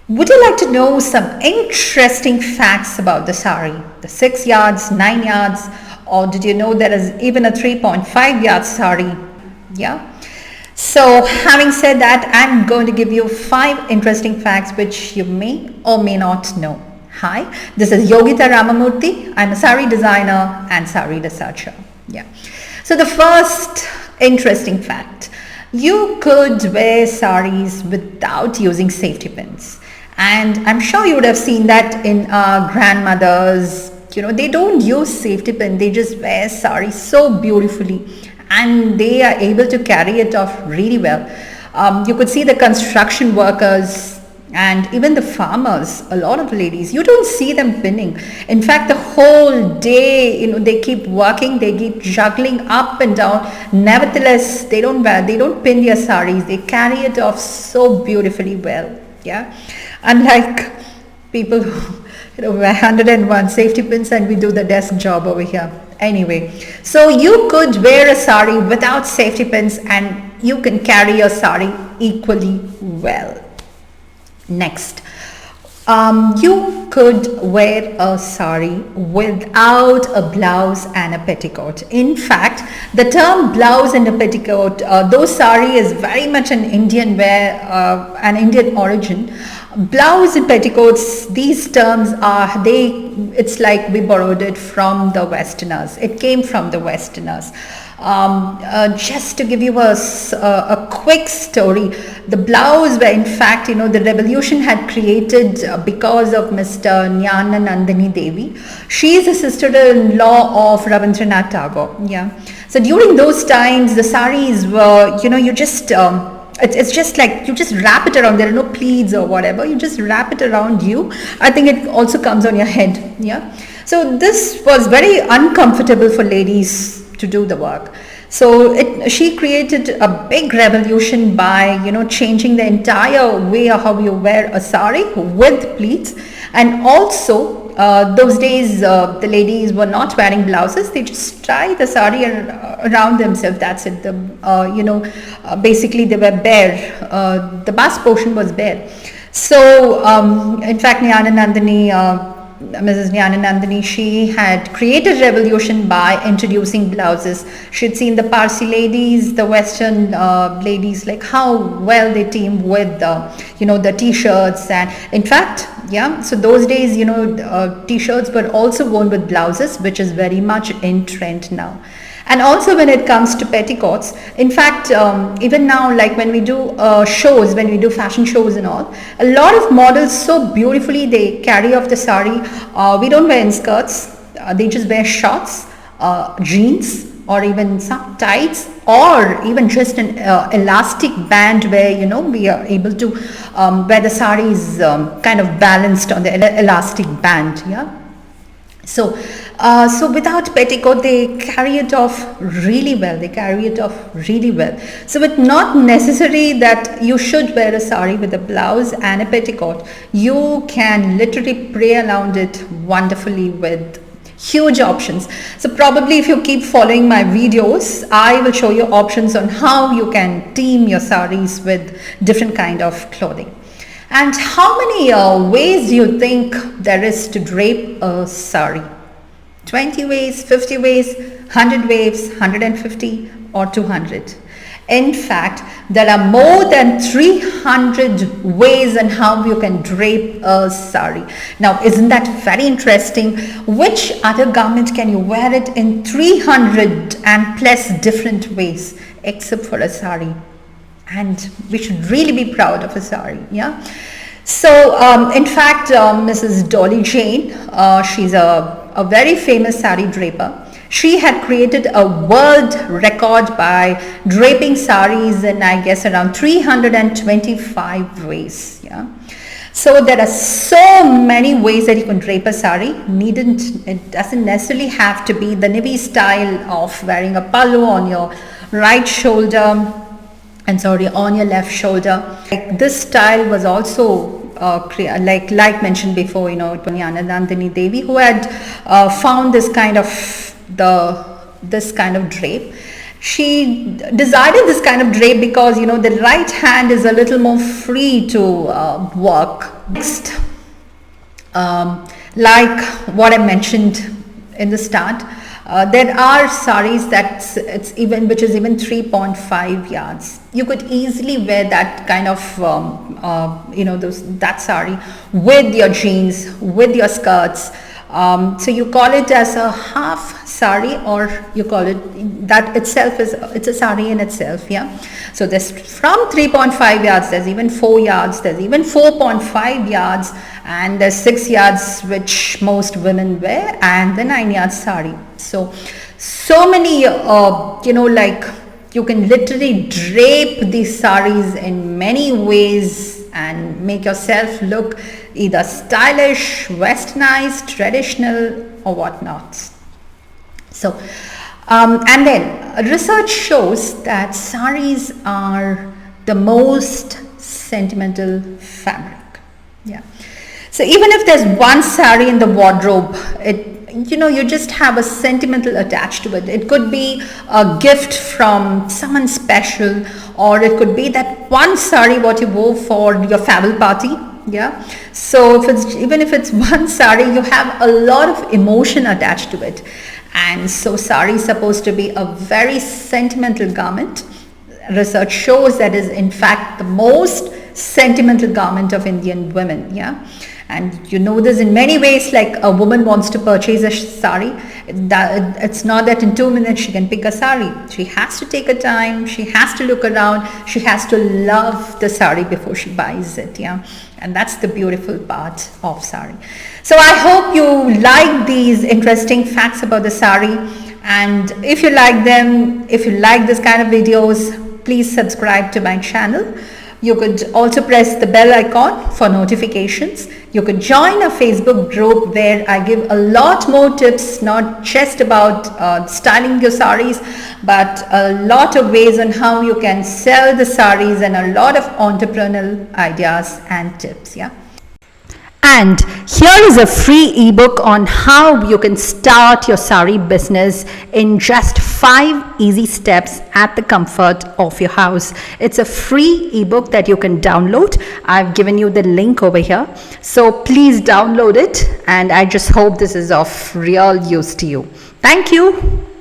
Would you like to know some interesting facts about the sari? The 6 yards, 9 yards, or did you know there is even a 3.5 yard sari? Yeah. So, having said that, I'm going to give you 5 interesting facts which you may or may not know. Hi, this is Yogita Ramamurthy. I'm a sari designer and sari researcher. Yeah. So, the first interesting fact, you could wear saris without using safety pins. And I'm sure you would have seen that in our grandmothers. They don't use safety pin, they just wear sari so beautifully and they are able to carry it off really well. You could see the construction workers and even the farmers, a lot of ladies, you don't see them pinning. In fact, the whole day, they keep working, they keep juggling up and down. Nevertheless, they don't pin their saris, they carry it off so beautifully well. Yeah. Unlike people who wear 101 safety pins and we do the desk job over here. Anyway, so you could wear a sari without safety pins and you can carry your sari equally well. Next, you could wear a sari without a blouse and a petticoat. In fact, the term blouse and a petticoat, though sari is very much an Indian wear, an Indian origin, blouse and petticoats, these terms it's like we borrowed it from the Westerners. It came from the Westerners. Just to give you a quick story, the blouse were in fact, the revolution had created because of Mr. Jnana Nandini Devi. She is a sister-in-law of Rabindranath Tagore. Yeah. So during those times, the saris were, you just... it's just like you just wrap it around. There are no pleats or whatever. You just wrap it around you. I think it also comes on your head. Yeah. So this was very uncomfortable for ladies to do the work. So she created a big revolution by changing the entire way of how you wear a sari with pleats. And also those days the ladies were not wearing blouses, they just tie the sari around themselves, that's it. Basically they were bare, the bust portion was bare. So in fact Mrs. Jnana Nandini, she had created revolution by introducing blouses. She had seen the Parsi ladies, the Western ladies, like how well they team with the t-shirts. And in fact, yeah, so those days, t-shirts were also worn with blouses, which is very much in trend now. And also when it comes to petticoats, in fact, even now, like when we do shows, when we do fashion shows and all, a lot of models so beautifully, they carry off the sari. We don't wear in skirts, they just wear shorts, jeans, or even some tights, or even just an elastic band where, we are able to, where the sari is kind of balanced on the elastic band, yeah. So without petticoat, they carry it off really well. So it's not necessary that you should wear a sari with a blouse and a petticoat. You can literally play around it wonderfully with huge options. So probably if you keep following my videos, I will show you options on how you can team your saris with different kind of clothing. And how many ways do you think there is to drape a sari? 20 ways, 50 ways, 100 ways, 150 or 200? In fact, there are more than 300 ways on how you can drape a sari. Now, isn't that very interesting? Which other garment can you wear it in 300 and plus different ways except for a sari? And we should really be proud of a sari, yeah. So in fact, Mrs. Dolly Jain, she's a very famous sari draper. She had created a world record by draping saris in, I guess, around 325 ways, yeah. So there are so many ways that you can drape a sari. It doesn't necessarily have to be the Navy style of wearing a pallu on your right shoulder on your left shoulder. Like this style was also like mentioned before, Jnana Nandini Devi, who had found this kind of drape. She decided this kind of drape because the right hand is a little more free to work. Next, like what I mentioned in the start, there are saris which is even 3.5 yards. You could easily wear that kind of that sari with your jeans, with your skirts. So you call it as a half sari, or you call it that itself it's a sari in itself. Yeah. So there's from 3.5 yards, there's even 4 yards, there's even 4.5 yards, and there's 6 yards which most women wear, and the 9 yards sari. So many like you can literally drape these saris in many ways and make yourself look either stylish, westernized, traditional, or whatnot. So and then research shows that saris are the most sentimental fabric. Yeah. So even if there's one sari in the wardrobe, you just have a sentimental attached to it. It could be a gift from someone special, or it could be that one sari what you wore for your farewell party. Yeah. So even if it's one sari, you have a lot of emotion attached to it. And so sari is supposed to be a very sentimental garment. Research shows that is in fact the most sentimental garment of Indian women. Yeah. And this in many ways, like a woman wants to purchase a sari, it's not that in 2 minutes she can pick a sari. She has to take her time, she has to look around, she has to love the sari before she buys it. Yeah. And that's the beautiful part of sari. So I hope you like these interesting facts about the sari, and if you like them, if you like this kind of videos, please subscribe to my channel. You could also press the bell icon for notifications. You could join a Facebook group where I give a lot more tips, not just about styling your saris, but a lot of ways on how you can sell the saris, and a lot of entrepreneurial ideas and tips. Yeah. And here is a free ebook on how you can start your sari business in just 5 easy steps at the comfort of your house. It's a free ebook that you can download. I've given you the link over here. So please download it, and I just hope this is of real use to you. Thank you.